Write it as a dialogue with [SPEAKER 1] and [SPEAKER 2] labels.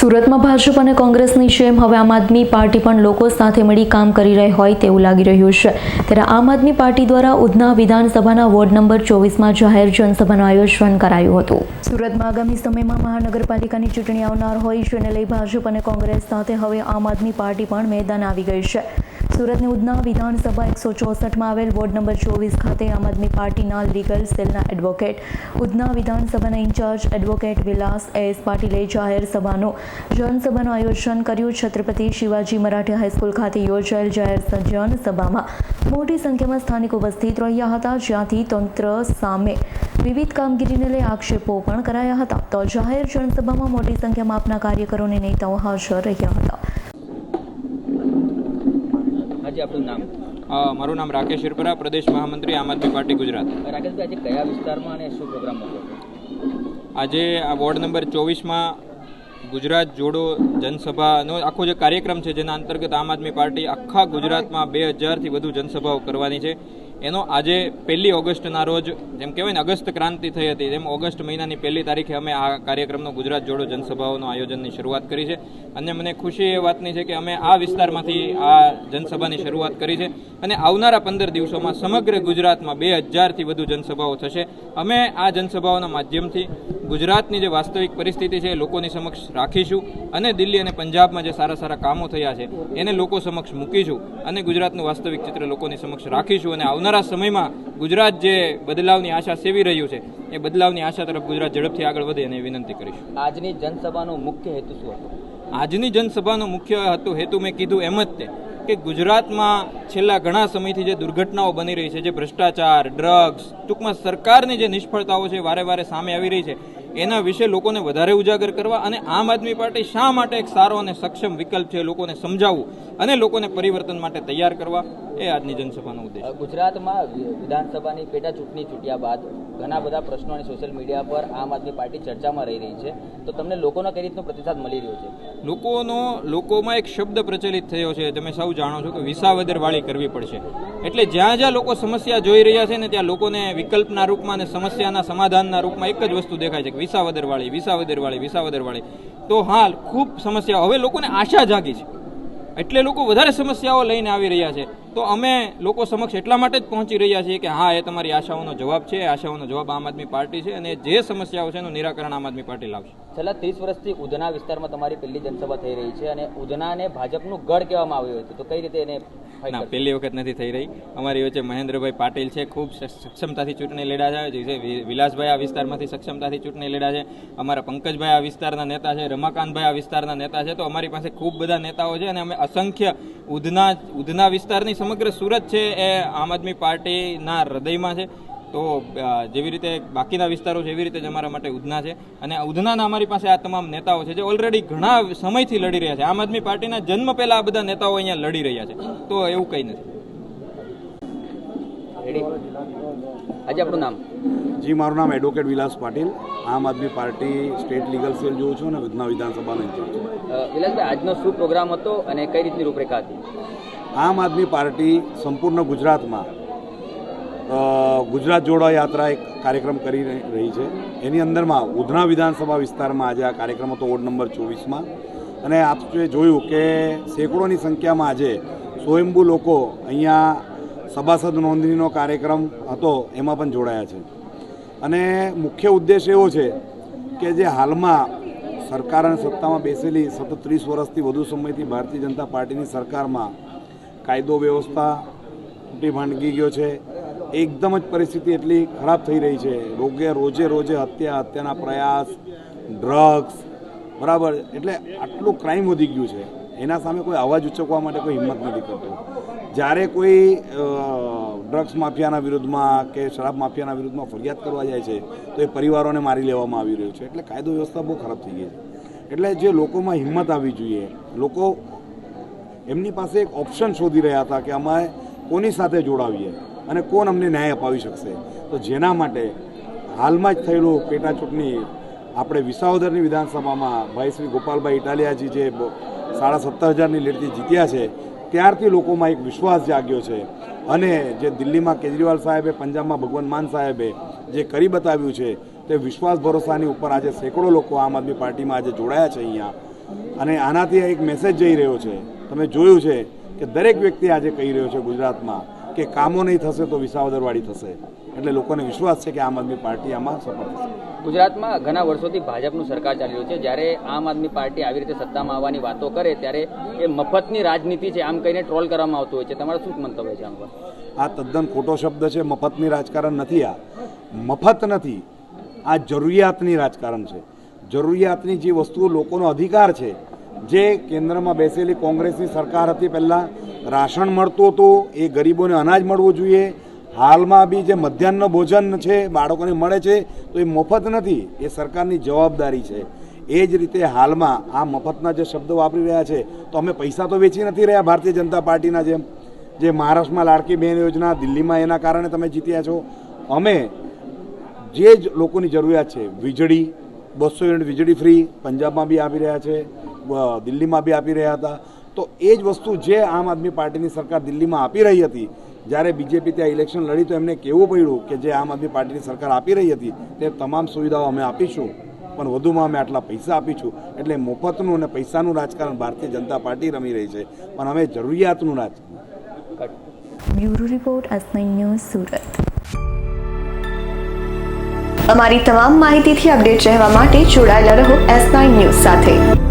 [SPEAKER 1] સુરતમાં ભાજપ અને કોંગ્રેસની જેમ હવે આમ આદમી પાર્ટી પણ લોકો સાથે મળી કામ કરી રહી હોય તેવું લાગી રહ્યું છે। ત્યારે આમ આદમી પાર્ટી દ્વારા ઉધના વિધાનસભાના વોર્ડ નંબર 24માં જાહેર જનસભાનું આયોજન કરાયું હતું। સુરતમાં આગામી સમયમાં મહાનગરપાલિકાની ચૂંટણી આવનાર હોય જેને લઈ ભાજપ અને કોંગ્રેસ સાથે હવે આમ આદમી પાર્ટી પણ મેદાન આવી ગઈ છે। સુરતની ઉધના વિધાનસભા 164માં આવેલ વોર્ડ નંબર 24 ખાતે આમ આદમી પાર્ટીના લીગલ સેલના એડવોકેટ, ઉધના વિધાનસભાના ઇન્ચાર્જ એડવોકેટ વિલાસ એસ પાટીલે જાહેર જનસભાનું આયોજન કર્યું। છત્રપતિ શિવાજી મરાઠી હાઈસ્કૂલ ખાતે યોજાયેલ જાહેર જનસભામાં મોટી સંખ્યામાં સ્થાનિક ઉપસ્થિત રહ્યા હતા, જ્યાંથી તંત્ર સામે વિવિધ કામગીરીને લઈ આક્ષેપો પણ કરાયા હતા। તો જાહેર જનસભામાં મોટી સંખ્યામાં આપના કાર્યકરો અને નેતાઓ હાજર રહ્યા હતા।
[SPEAKER 2] આપનું નામ?
[SPEAKER 3] મારું નામ રાકેશ શિરપરા, પ્રદેશ મહામંત્રી આમ આદમી પાર્ટી ગુજરાત।
[SPEAKER 2] રાકેશભાઈ, આજે કયા વિસ્તારમાં અને શું પ્રોગ્રામ હતો?
[SPEAKER 3] આજે આ વોર્ડ નંબર 24માં ગુજરાત જોડો જનસભાનો આખો જે કાર્યક્રમ છે, જેના અંતર્ગત આમ આદમી પાર્ટી આખા ગુજરાતમાં 2000થી વધુ જનસભાઓ કરવાની છે, એનો આજે 1 ઓગસ્ટના રોજ, જેમ કહેવાય ને અગસ્ત ક્રાંતિ થઈ હતી, તેમ ઓગસ્ટ મહિનાની 1 તારીખે અમે આ કાર્યક્રમનો ગુજરાત જોડો જનસભાઓનો આયોજનની શરૂઆત કરી છે। અને મને ખુશી એ વાતની છે કે અમે આ વિસ્તારમાંથી આ જનસભાની શરૂઆત કરી છે અને આવનારા 15 દિવસોમાં સમગ્ર ગુજરાતમાં 2000થી વધુ જનસભાઓ થશે। અમે આ જનસભાઓના માધ્યમથી ગુજરાતની જે વાસ્તવિક પરિસ્થિતિ છે એ લોકોની સમક્ષ રાખીશું અને દિલ્હી અને પંજાબમાં જે સારા સારા કામો થયા છે એને લોકો સમક્ષ મૂકીશું અને ગુજરાતનું વાસ્તવિક ચિત્ર લોકોની સમક્ષ રાખીશું અને આવનારા સમયમાં ગુજરાત જે બદલાવની આશા સેવી રહ્યું છે એ બદલાવની આશા તરફ ગુજરાત ઝડપથી આગળ વધે એની વિનંતી કરીશું।
[SPEAKER 2] આજની જનસભાનો મુખ્ય હેતુ શું હતો?
[SPEAKER 3] આજની જનસભાનો મુખ્ય હેતુ મેં કીધું એમ જ તે કે ગુજરાતમાં છેલ્લા ઘણા સમયથી જે દુર્ઘટનાઓ બની રહી છે, જે ભ્રષ્ટાચાર, ડ્રગ્સ, ટૂંકમાં સરકારની જે નિષ્ફળતાઓ છે વારે વારે સામે આવી રહી છે, એના વિશે લોકોને વધારે ઉજાગર કરવા અને આમ આદમી પાર્ટી શા માટે એક સારો અને સક્ષમ વિકલ્પ છે લોકોને સમજાવવું અને લોકોને પરિવર્તન માટે તૈયાર કરવા, એ આજની જનસભાનો ઉદ્દેશ।
[SPEAKER 2] ગુજરાતમાં વિધાનસભાની પેટા ચૂંટણી ચૂંટ્યા બાદ ઘણા બધા પ્રશ્નો અને સોશિયલ મીડિયા પર આમ આદમી પાર્ટી ચર્ચામાં રહી રહી છે, તો તમને લોકોનો કઈ રીતનો પ્રતિસાદ મળી રહ્યો છે?
[SPEAKER 3] લોકોમાં એક શબ્દ પ્રચલિત થયો છે, તમે સૌ જાણો છો કે વિસાવદરવાળી કરવી પડશે। એટલે જ્યાં જ્યાં લોકો સમસ્યા જોઈ રહ્યા છે ને ત્યાં લોકોને વિકલ્પના રૂપમાં અને સમસ્યાના સમાધાનના રૂપમાં એક જ વસ્તુ દેખાય છે કે વિસાવદરવાળી। તો હાલ ખૂબ સમસ્યાઓ, હવે લોકોને આશા જાગી છે એટલે લોકો વધારે સમસ્યાઓ લઈને આવી રહ્યા છે। તો અમે લોકો સમક્ષ એટલા માટે જ પહોંચી રહ્યા છીએ કે હા, એ તમારી આશાઓનો જવાબ છે, આશાઓનો જવાબ આમ આદમી પાર્ટી છે અને જે સમસ્યાઓ છે એનું નિરાકરણ આમ આદમી પાર્ટી લાવશે।
[SPEAKER 2] છેલ્લા 30 વર્ષથી ઉધના વિસ્તારમાં તમારી પહેલી જનસભા થઈ રહી છે અને ઉધનાને ભાજપનું ગઢ કહેવામાં આવ્યું હતું, તો કઈ રીતે એને?
[SPEAKER 3] ના, પહેલી વખત નથી થઈ રહી। અમારી વચ્ચે મહેન્દ્રભાઈ પાટીલ છે, ખૂબ સક્ષમતાથી ચૂંટણી લડ્યા છે, વિલાસભાઈ આ વિસ્તારમાંથી સક્ષમતાથી ચૂંટણી લડ્યા છે, અમારા પંકજભાઈ આ વિસ્તારના નેતા છે, રમાકાંતભાઈ આ વિસ્તારના નેતા છે। તો અમારી પાસે ખૂબ બધા નેતાઓ છે અને અમે અસંખ્ય ઉધના વિસ્તારની સમગ્ર સુરત છે એ આમ આદમી પાર્ટીના હૃદયમાં છે। તો જેવી રીતે બાકીના વિસ્તારો છે એવી રીતે જ અમારા માટે ઉધના છે અને ઉધનાના અમારી પાસે આ તમામ નેતાઓ છે જે ઓલરેડી ઘણા સમયથી લડી રહ્યા છે। આમ આદમી પાર્ટીના જન્મ પહેલા આ બધા નેતાઓ અહીંયા લડી રહ્યા છે, તો એવું કંઈ નથી।
[SPEAKER 2] આજે આપણું નામ?
[SPEAKER 4] જી, મારું નામ એડવોકેટ વિલાસ પાટીલ, આમ આદમી પાર્ટી સ્ટેટ લીગલ સેલ જોઉં છું અને ઉધના વિધાનસભાનો ઇન્ચાર્જ છું।
[SPEAKER 2] વિલાસભાઈ, આજનો શું પ્રોગ્રામ હતો અને કઈ રીતની રૂપરેખા હતી?
[SPEAKER 4] આમ આદમી પાર્ટી સંપૂર્ણ ગુજરાતમાં ગુજરાત જોડો યાત્રા એક કાર્યક્રમ કરી રહી છે। એની અંદરમાં ઉધના વિધાનસભા વિસ્તારમાં આજે આ કાર્યક્રમ હતો વોર્ડ નંબર 24માં અને આપે જોયું કે સેંકડોની સંખ્યામાં આજે સ્વયંભૂ લોકો અહીંયા સભાસદ નોંધણીનો કાર્યક્રમ હતો એમાં પણ જોડાયા છે અને મુખ્ય ઉદ્દેશ એવો છે કે જે હાલમાં સરકાર અને સત્તામાં બેસેલી સતત 30 વર્ષથી વધુ સમયથી ભારતીય જનતા પાર્ટીની સરકારમાં કાયદો વ્યવસ્થા તૂટી ભાંગી ગયો છે, એકદમ જ પરિસ્થિતિ એટલી ખરાબ થઈ રહી છે, રોજે હત્યાના પ્રયાસ, ડ્રગ્સ, બરાબર, એટલે આટલું ક્રાઇમ વધી ગયું છે, એના સામે કોઈ અવાજ ઉચકવા માટે કોઈ હિંમત નથી કરતું। જ્યારે કોઈ ડ્રગ્સ માફિયાના વિરુદ્ધમાં કે શરાબ માફિયાના વિરુદ્ધમાં ફરિયાદ કરવા જાય છે તો એ પરિવારોને મારી લેવામાં આવી રહ્યું છે, એટલે કાયદો વ્યવસ્થા બહુ ખરાબ થઈ ગઈ છે। એટલે જે લોકોમાં હિંમત આવવી જોઈએ, લોકો એમની પાસે એક ઓપ્શન શોધી રહ્યા હતા કે અમે કોની સાથે જોડાવીએ અને કોણ અમને ન્યાય અપાવી શકશે। તો જેના માટે હાલમાં જ થયેલું પેટા ચૂંટણી આપણે વિસાવદરની વિધાનસભામાં ભાઈ શ્રી ગોપાલભાઈ ઇટાલિયાજી જે 17,500ની લીડથી જીત્યા છે, ત્યારથી લોકોમાં એક વિશ્વાસ જાગ્યો છે અને જે દિલ્હીમાં કેજરીવાલ સાહેબે, પંજાબમાં ભગવંત માન સાહેબે જે કરી બતાવ્યું છે તે વિશ્વાસ ભરોસાની ઉપર આજે સેંકડો લોકો આમ આદમી પાર્ટીમાં આજે જોડાયા છે અહીંયા અને આનાથી એક મેસેજ જઈ રહ્યો છે. તમે જોયું છે કે દરેક વ્યક્તિ આજે કહી રહ્યો છે ગુજરાતમાં કે કામો નહીં થશે તો વિસાવદરવાળી થશે. એટલે લોકોને વિશ્વાસ છે કે આમ આદમી પાર્ટી આમાં સફળ થશે.
[SPEAKER 2] ગુજરાતમાં ઘણા વર્ષોથી ભાજપનું સરકાર ચાલી રહ્યું છે. જ્યારે આમ આદમી પાર્ટી આવી રીતે સત્તામાં આવવાની વાતો કરે ત્યારે એ મફતની રાજનીતિ છે આમ કહીને ટ્રોલ કરવામાં આવતું હોય છે. તમારું શું મંતવ્ય છે આમ પર?
[SPEAKER 4] આ તદ્દન ખોટો શબ્દ છે. મફતની રાજકારણ નથી. આ મફત નથી, આ જરૂરિયાતની રાજકારણ છે. જરૂરિયાતની જે વસ્તુઓ લોકોનો અધિકાર છે, જે કેન્દ્રમાં બેસેલી કોંગ્રેસની સરકાર હતી પહેલાં રાશન મળતું હતું, એ ગરીબોને અનાજ મળવું જોઈએ. હાલમાં બી જે મધ્યાહન ભોજન છે બાળકોને મળે છે તો એ મફત નથી, એ સરકારની જવાબદારી છે. એ જ રીતે હાલમાં આ મફતના જે શબ્દો વાપરી રહ્યા છે તો અમે પૈસા તો વેચી નથી રહ્યા ભારતીય જનતા પાર્ટીના જેમ. જે મહારાષ્ટ્રમાં લાડકી બહેન યોજના, દિલ્હીમાં એના કારણે તમે જીત્યા છો. અમે જે જ લોકોની જરૂરિયાત છે, વીજળી 200 યુનિટ વીજળી ફ્રી પંજાબમાં બી આપી રહ્યા છે, દિલ્હીમાં બી આપી રહ્યા હતા. તો એ જ વસ્તુ જે આમ આદમી પાર્ટીની સરકાર દિલ્હીમાં આપી રહી હતી, જ્યારે બીજેપી ત્યાં ઇલેક્શન લડી તો એમને કહેવું પડ્યું કે જે આમ આદમી પાર્ટીની સરકાર આપી રહી હતી તે તમામ સુવિધાઓ અમે આપીશું, પણ વધુમાં અમે આટલા પૈસા આપીશું. એટલે મફતનું અને પૈસાનું રાજકારણ ભારતીય જનતા પાર્ટી રમી રહી છે, પણ અમે જરૂરિયાતનું રાજકારણ.
[SPEAKER 1] Bureau report S9 news Surat.
[SPEAKER 5] અમારી તમામ માહિતીથી અપડેટ રહેવા માટે જોડાયેલા રહો S9 ન્યૂઝ સાથે.